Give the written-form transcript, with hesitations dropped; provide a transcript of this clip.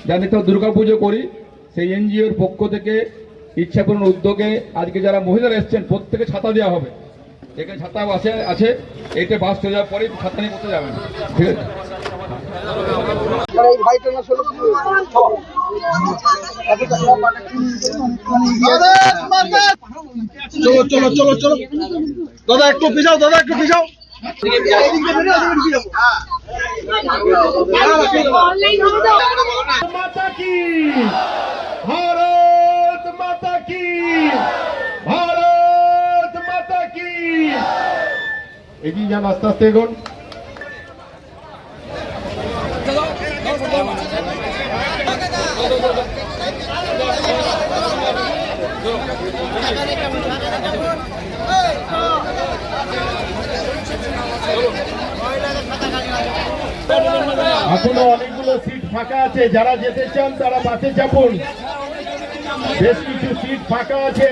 যাতে তো দুর্গাপুজো করি সেই এনজিওর পক্ষ থেকে ইচ্ছাপূর্ণ উদ্যোগে আজকে যারা মহিলারা এসছেন প্রত্যেকে ছাতা দেওয়া হবে। এখানে ছাতা আছে এইটা বাস চলে যাওয়ার পরে ছাতা নিয়ে করতে যাবেন, ঠিক আছে? চলো চলো চলো চলো দাদা একটু পিছাও, দাদা একটু পিছাও। মাতা কি, ভারত মাতা কি, ভারত মাতা কি। এগিয়ে যান, আস্তে আস্তে এগোন। এখনো অনেকগুলো সিট ফাঁকা আছে, যারা যেতে চান তারা বাসে চাপুন, বেশ কিছু সিট ফাঁকা আছে।